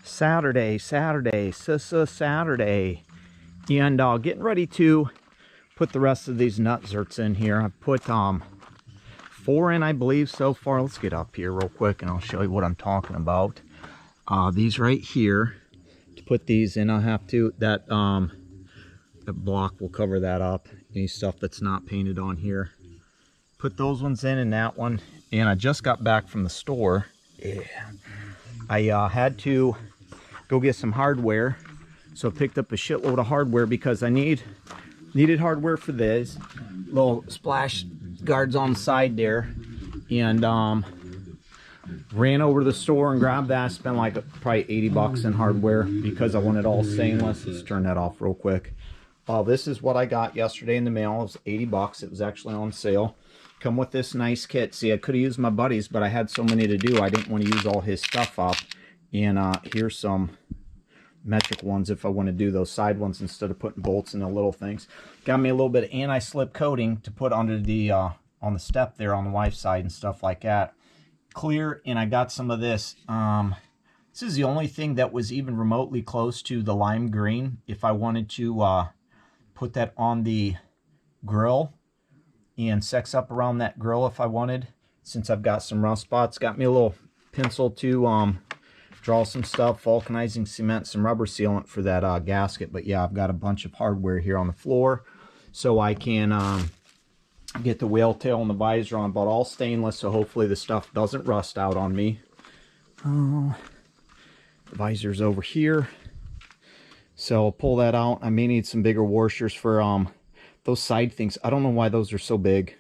Saturday, and getting ready to put the rest of these nut zerts in here. I've put 4 in, I believe, so far. Let's get up here real quick and I'll show you what I'm talking about. These right here, to put these in, I'll have to, that block will cover that up, any stuff that's not painted on here. Put those ones in and that one. And I just got back from the store. Yeah. I had to go get some hardware, so I picked up a shitload of hardware because I needed hardware for this. Little splash guards on the side there, and ran over to the store and grabbed that. Spent like probably 80 bucks in hardware because I wanted all stainless. Let's turn that off real quick. This is what I got yesterday in the mail. It was 80 bucks. It was actually on sale. Come with this nice kit. See, I could have used my buddies, but I had so many to do, I didn't want to use all his stuff up. And here's some metric ones if I want to do those side ones instead of putting bolts in the little things. Got me a little bit of anti-slip coating to put under the on the step there on the wife's side and stuff like that. Clear, and I got some of this. This is the only thing that was even remotely close to the lime green. If I wanted to put that on the grill and sex up around that grill if I wanted, since I've got some rough spots. Got me a little pencil to draw some stuff, vulcanizing cement, some rubber sealant for that gasket. But yeah, I've got a bunch of hardware here on the floor so I can get the whale tail and the visor on, but all stainless, so hopefully the stuff doesn't rust out on me. The visor's over here, so I'll pull that out. I may need some bigger washers for those side things. I don't know why those are so big.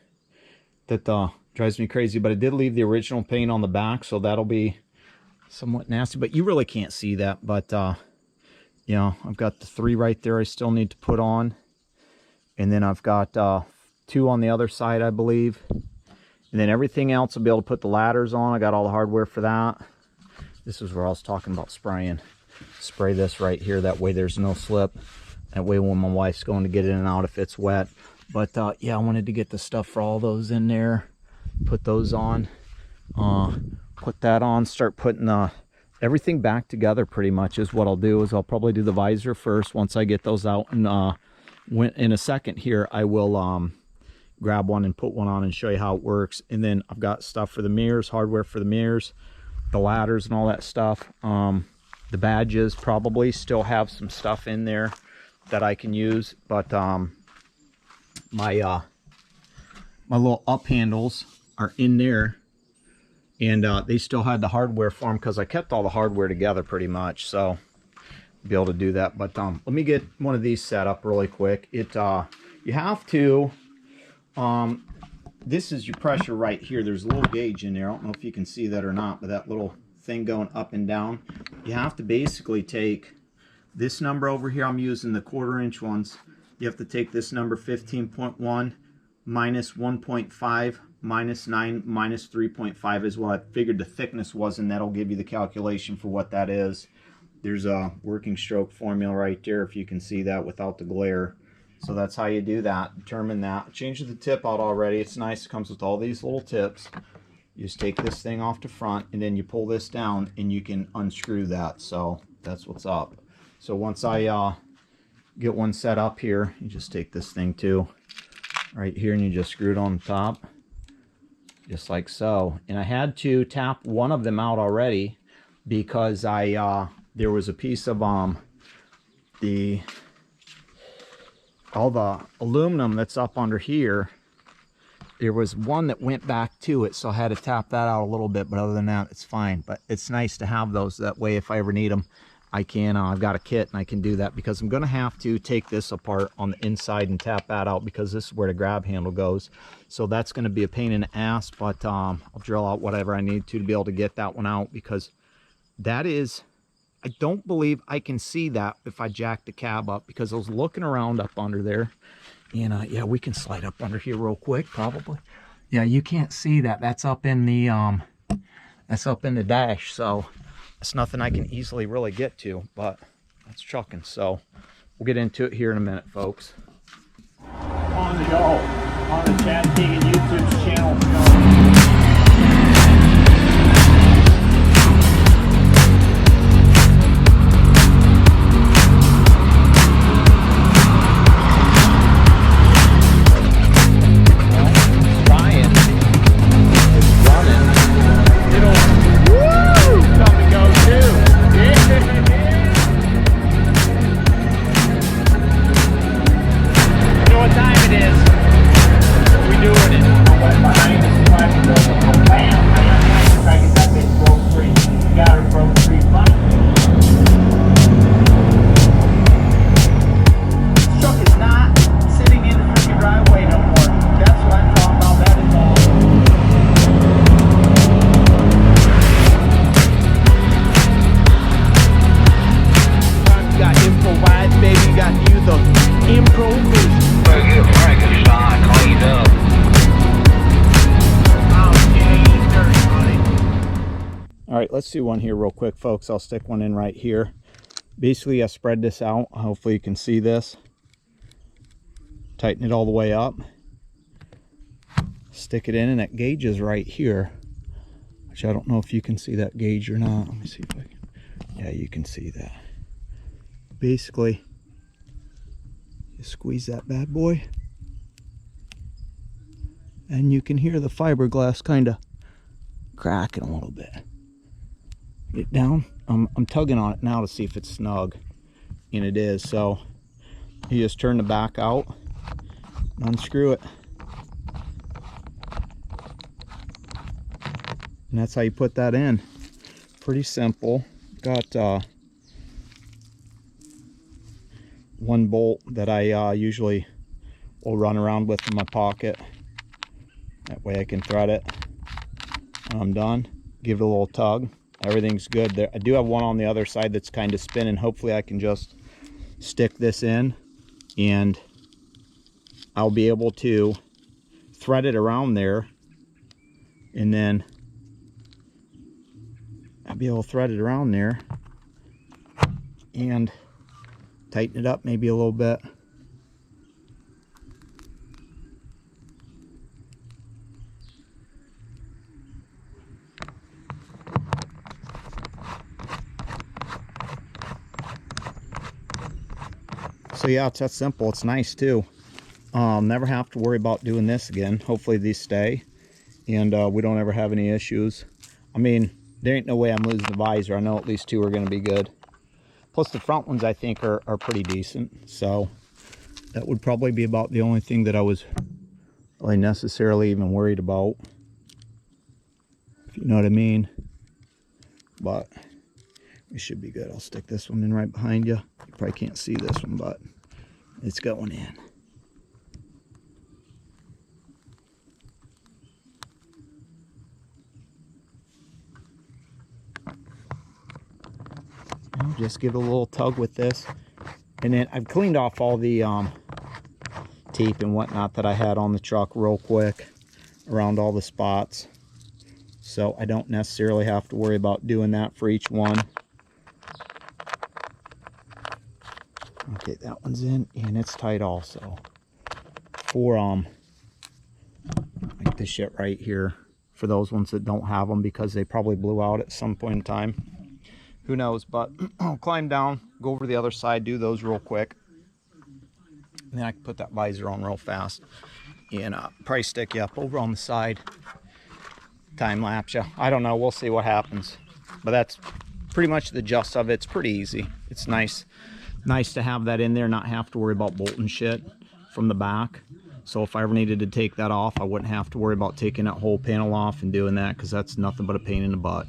That drives me crazy, but I did leave the original paint on the back, so that'll be somewhat nasty, but you really can't see that. But you know, I've got the 3 right there I still need to put on, and then I've got 2 on the other side, I believe, and then everything else I'll be able to put the ladders on. I got all the hardware for that. This is where I was talking about spraying. Spray this right here, that way there's no slip. That way when my wife's going to get in and out if it's wet. But yeah, I wanted to get the stuff for all those in there, put those on, put that on, start putting everything back together pretty much is what I'll do. Is I'll probably do the visor first once I get those out, and in a second here I will grab one and put one on and show you how it works. And then I've got stuff for the mirrors, hardware for the mirrors, the ladders and all that stuff. The badges probably still have some stuff in there that I can use, but my little up handles are in there, and they still had the hardware for them because I kept all the hardware together pretty much, so be able to do that. But let me get one of these set up really quick. It you have to this is your pressure right here. There's a little gauge in there. I don't know if you can see that or not, but that little thing going up and down, you have to basically take this number over here. I'm using the 1/4 inch ones. You have to take this number 15.1 minus 1.5 minus 9 minus 3.5 is what I figured the thickness was, and that'll give you the calculation for what that is. There's a working stroke formula right there if you can see that without the glare. So that's how you do that, determine that. Change the tip out already. It's nice, it comes with all these little tips. You just take this thing off the front and then you pull this down and you can unscrew that. So that's what's up. So once I get one set up here, you just take this thing too right here and you just screw it on the top just like so. And I had to tap one of them out already because there was a piece of all the aluminum that's up under here. There was one that went back to it, so I had to tap that out a little bit, but other than that it's fine. But it's nice to have those, that way if I ever need them I can, I've got a kit and I can do that, because I'm going to have to take this apart on the inside and tap that out because this is where the grab handle goes. So that's going to be a pain in the ass, but I'll drill out whatever I need to be able to get that one out, because that is, I don't believe I can see that if I jack the cab up, because I was looking around up under there. And yeah, we can slide up under here real quick probably. Yeah, you can't see that. That's up in the dash, so it's nothing I can easily really get to, but that's trucking. So we'll get into it here in a minute, folks. On the go, on the Chad Keegan YouTube channel. let's do one here real quick, folks. I'll stick one in right here. Basically, I spread this out. Hopefully you can see this. Tighten it all the way up. Stick it in, and that gauge is right here. Which I don't know if you can see that gauge or not. Let me see if I can. Yeah, you can see that. Basically, you squeeze that bad boy. And you can hear the fiberglass kind of cracking a little bit. Get down. I'm tugging on it now to see if it's snug, and it is. So you just turn the back out, unscrew it, and that's how you put that in. Pretty simple. Got one bolt that I usually will run around with in my pocket. That way I can thread it when I'm done. Give it a little tug. Everything's good there. I do have one on the other side that's kind of spinning. Hopefully I can just stick this in and I'll be able to thread it around there, and then I'll be able to thread it around there and tighten it up maybe a little bit. So yeah, it's that simple. It's nice too. Never have to worry about doing this again. Hopefully these stay and we don't ever have any issues. I mean, there ain't no way I'm losing the visor. I know at least two are going to be good. Plus the front ones I think are pretty decent. So that would probably be about the only thing that I was really necessarily even worried about, if you know what I mean. But we should be good. I'll stick this one in right behind you. You probably can't see this one, but it's going in. I'll just give it a little tug with this. And then I've cleaned off all the tape and whatnot that I had on the truck real quick around all the spots. So I don't necessarily have to worry about doing that for each one. Okay, that one's in and it's tight also. For like this shit right here, for those ones that don't have them because they probably blew out at some point in time. Who knows, but I'll climb down, go over to the other side, do those real quick. And then I can put that visor on real fast and probably stick you up over on the side. Time lapse you. I don't know, we'll see what happens. But that's pretty much the gist of it. It's pretty easy. It's nice to have that in there, not have to worry about bolting shit from the back. So if I ever needed to take that off, I wouldn't have to worry about taking that whole panel off and doing that, because that's nothing but a pain in the butt.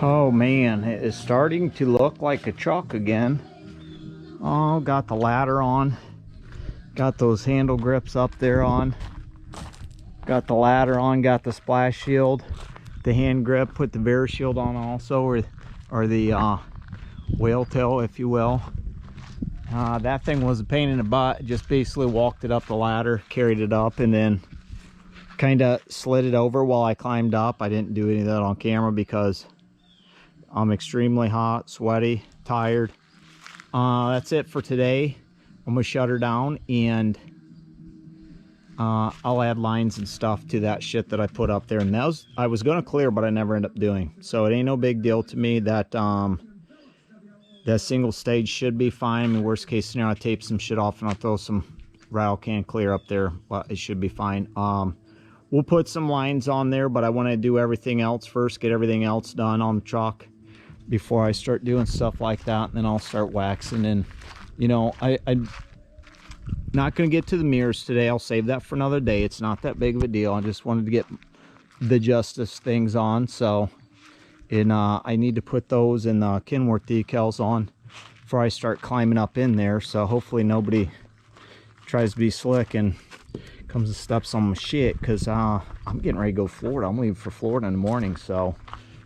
Oh man, it is starting to look like a truck again. Oh, got the ladder on. Got those handle grips up there on. Got the ladder on, got the splash shield, the hand grip, put the bear shield on also, or the whale tail, if you will. That thing was a pain in the butt. Just basically walked it up the ladder, carried it up, and then kind of slid it over while I climbed up. I didn't do any of that on camera because I'm extremely hot, sweaty, tired. That's it for today. I'm gonna shut her down, and I'll add lines and stuff to that shit that I put up there. And that was, I was gonna clear, but I never ended up doing. So it ain't no big deal to me. That that single stage should be fine. I mean, worst case scenario, I tape some shit off and I'll throw some rattle can clear up there, but it should be fine. We'll put some lines on there, but I want to do everything else first, get everything else done on the truck before I start doing stuff like that, and then I'll start waxing. And you know, I'm not gonna get to the mirrors today. I'll save that for another day. It's not that big of a deal. I just wanted to get the Justice things on. So, and I need to put those and the Kenworth decals on before I start climbing up in there. So hopefully nobody tries to be slick and comes and steps on my shit, because I'm getting ready to go to Florida. I'm leaving for Florida in the morning. So,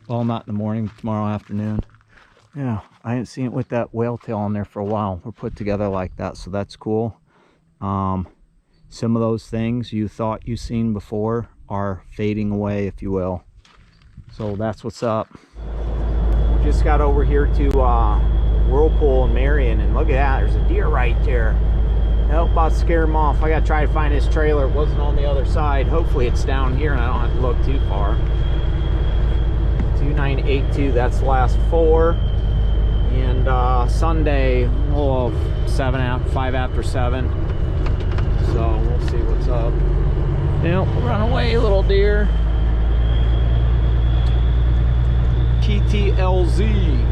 well, not in the morning, tomorrow afternoon. Yeah, I ain't seen it with that whale tail on there for a while. We're put together like that, so that's cool. Some of those things you thought you seen before are fading away, if you will. So that's what's up. Just got over here to Whirlpool in Marion, and look at that, there's a deer right there. Help about to scare him off. I gotta try to find his trailer. It wasn't on the other side. Hopefully it's down here and I don't have to look too far. 2982, that's the last four. And Sunday, well, 5 after 7. So we'll see what's up. Yep, run away, little deer. TTLZ.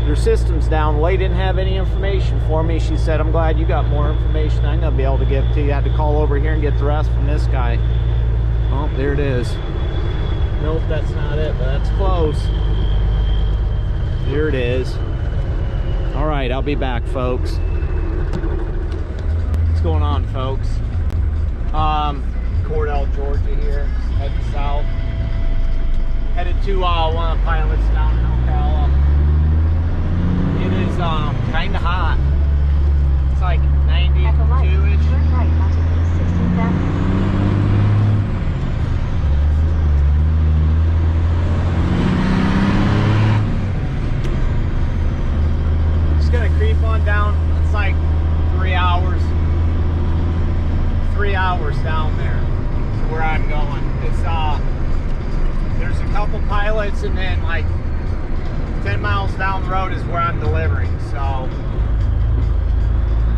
Your system's down. Lay didn't have any information for me. She said, I'm glad you got more information I'm gonna be able to give to you. I had to call over here and get the rest from this guy. Oh, there it is. Nope, that's not it, but that's close. There it is. All right, I'll be back, folks. What's going on, folks? Cordell, Georgia here, heading south. Headed to one of the pilots down in Ocala. It is kind of hot. It's like 92-ish. Turn right onto East 16th Avenue. Gonna creep on down. It's like 3 hours. 3 hours down there to where I'm going. It's there's a couple pilots, and then like 10 miles down the road is where I'm delivering. So,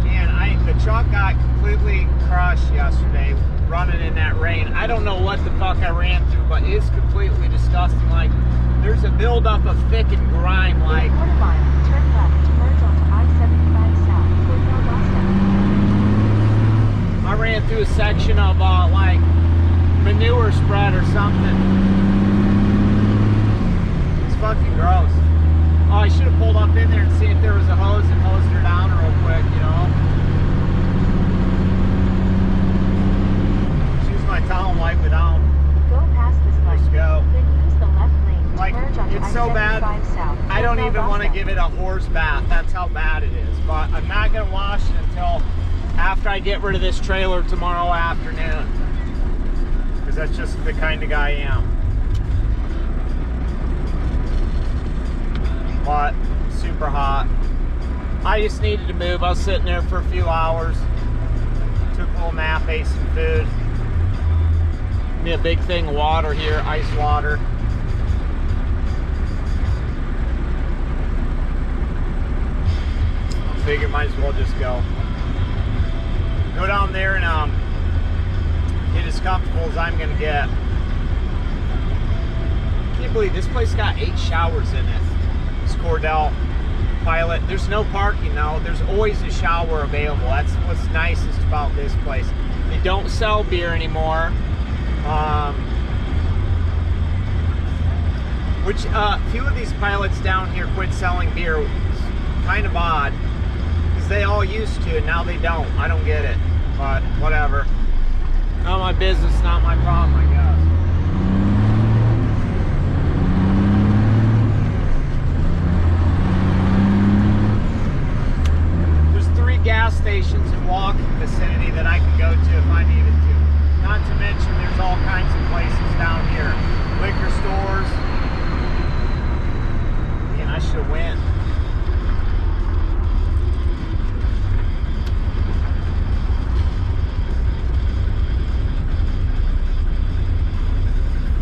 man, the truck got completely crushed yesterday running in that rain. I don't know what the fuck I ran through, but it's completely disgusting. Like, there's a buildup of thick and grime. Like, Quarter mile, turn left to merge onto I-75 South, Courtnell, Boston. I ran through a section of like manure spread or something. It's fucking gross. Oh, I should have pulled up in there and see if there was a hose and hosed her down real quick, you know. Use my towel and wipe it down. Go past this light. Let's go. Then use the left lane to Like, merge onto it's so bad, I-75 South, I don't Courtnell, even want to Boston. give it a horse bath. That's how bad it is. But I'm not going to wash it until after I get rid of this trailer tomorrow afternoon. Because that's just the kind of guy I am. But super hot. I just needed to move. I was sitting there for a few hours. Took a little nap, ate some food. Give me a big thing of water here, ice water. I figure might as well just go down there and get as comfortable as I'm gonna get. I can't believe this place got 8 showers in it. This Cordell pilot. There's no parking though. There's always a shower available. That's what's nicest about this place. They don't sell beer anymore. Which a few of these pilots down here quit selling beer. It's kind of odd, because they all used to and now they don't. I don't get it, but whatever. Not my business, not my problem, I guess. There's 3 gas stations in walking vicinity that I can go to if I needed to. Not to mention there's all kinds of places down here. Liquor stores. Man, I should have went.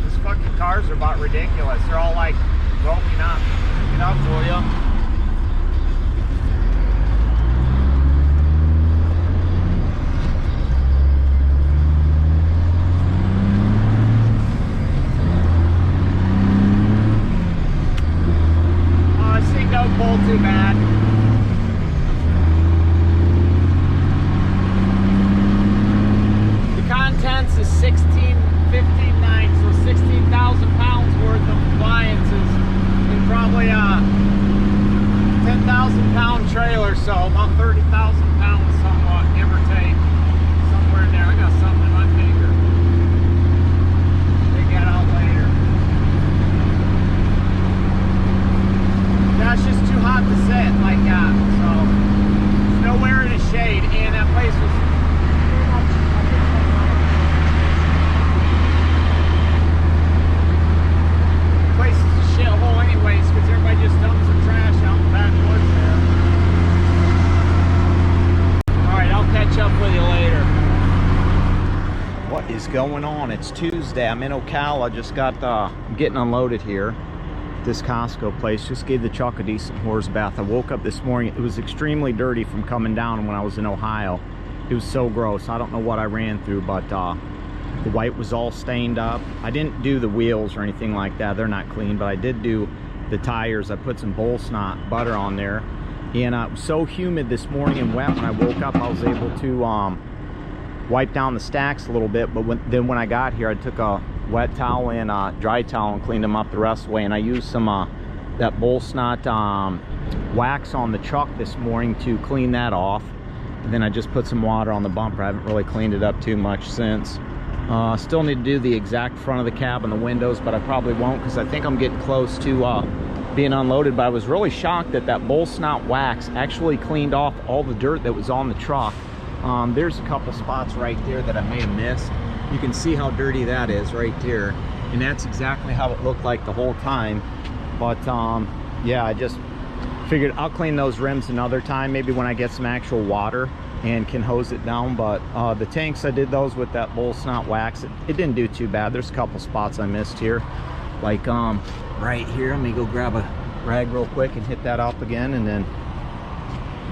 These fucking cars are about ridiculous. They're all like, roll me not. Get up, will ya? Don't pull too bad. The contents is 15.9, so 16,000 pounds worth of appliances and probably a 10,000 pound trailer, so about 30,000 pounds somewhat, give or take. Somewhere in there. I got something in my finger. Take that out later. That's just too hot to sit like that, so there's nowhere in the shade, and that place was a shithole anyways, because everybody just dumps their trash out in the backwoods there. Alright, I'll catch up with you later. What is going on? It's Tuesday. I'm in Ocala. Just got getting unloaded here. This Costco place. Just gave the truck a decent horse bath. I woke up this morning, it was extremely dirty from coming down when I was in Ohio. It was so gross. I don't know what I ran through, but the white was all stained up. I didn't do the wheels or anything like that, they're not clean, but I did do the tires. I put some bull snot butter on there, and it was so humid this morning and wet. When I woke up, I was able to wipe down the stacks a little bit, but then when I got here, I took a wet towel and dry towel and cleaned them up the rest of the way, and I used some that bull snot wax on the truck this morning to clean that off, and then I just put some water on the bumper. I haven't really cleaned it up too much since. Still need to do the exact front of the cab and the windows, but I probably won't because I think I'm getting close to being unloaded. But I was really shocked that that bull snot wax actually cleaned off all the dirt that was on the truck. There's a couple spots right there that I may have missed. You can see how dirty that is right there, and that's exactly how it looked like the whole time. But yeah, I just figured I'll clean those rims another time, maybe when I get some actual water and can hose it down. But the tanks, I did those with that bull snot wax. It didn't do too bad. There's a couple spots I missed here, like right here. Let me go grab a rag real quick and hit that up again, and then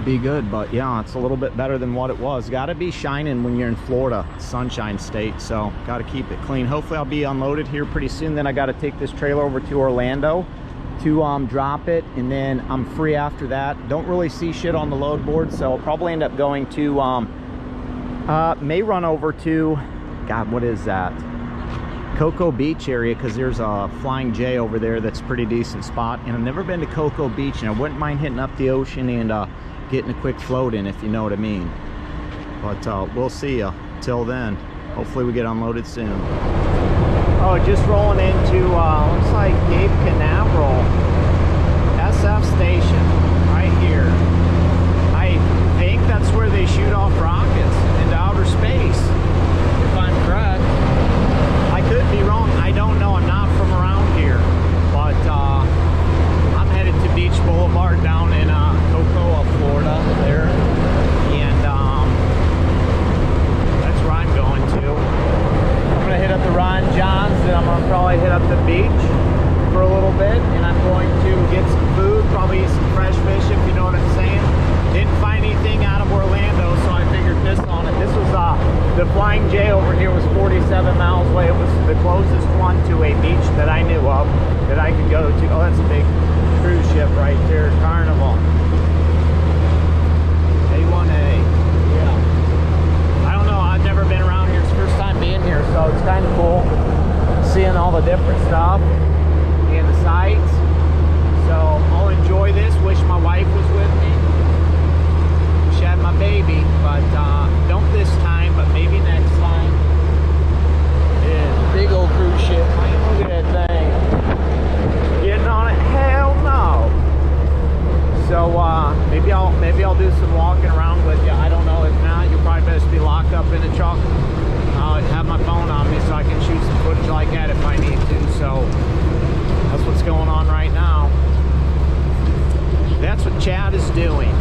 be good. But yeah, it's a little bit better than what it was. Got to be shining when you're in Florida, sunshine state, so got to keep it clean. Hopefully I'll be unloaded here pretty soon. Then I got to take this trailer over to Orlando to drop it, and then I'm free after that. Don't really see shit on the load board, so I'll probably end up going to may run over to, God, what is that, Cocoa Beach area, because there's a Flying J over there that's a pretty decent spot, and I've never been to Cocoa Beach, and I wouldn't mind hitting up the ocean and getting a quick float in, if you know what I mean. But we'll see you. Till then, hopefully we get unloaded soon. Oh, just rolling into looks like Cape Canaveral SF station right here. I think that's where they shoot off rockets into outer space, if I'm correct. I could be wrong. I don't know. I'm not from around here, but I'm headed to Beach Boulevard down in Cocoa, Florida there, and that's where I'm going to. I'm gonna hit up the Ron John's, and I'm gonna probably hit up the beach for a little bit, and I'm going to get some food, probably eat some fresh fish, if you know what I'm saying. Didn't find anything out of Orlando, so I figured this on it. This was the Flying J over here was 47 miles away. It was the closest one to a beach that I knew of that I could go to. Oh, that's a big cruise ship right there, Carnival. A1A. Yeah. I don't know, I've never been around here. It's the first time being here, so it's kind of cool seeing all the different stuff and the size enjoy this. Wish my wife was with me. Wish I had my baby, but don't this time, but maybe next time. Yeah, big old cruise ship. Man, look at that thing. Getting on it? Hell no. So maybe I'll do some walking around with you. I don't know. If not, you'll probably best be locked up in a truck. I'll have my phone on me so I can shoot some footage like that if I need to. So that's what's going on right now. That's what Chad is doing.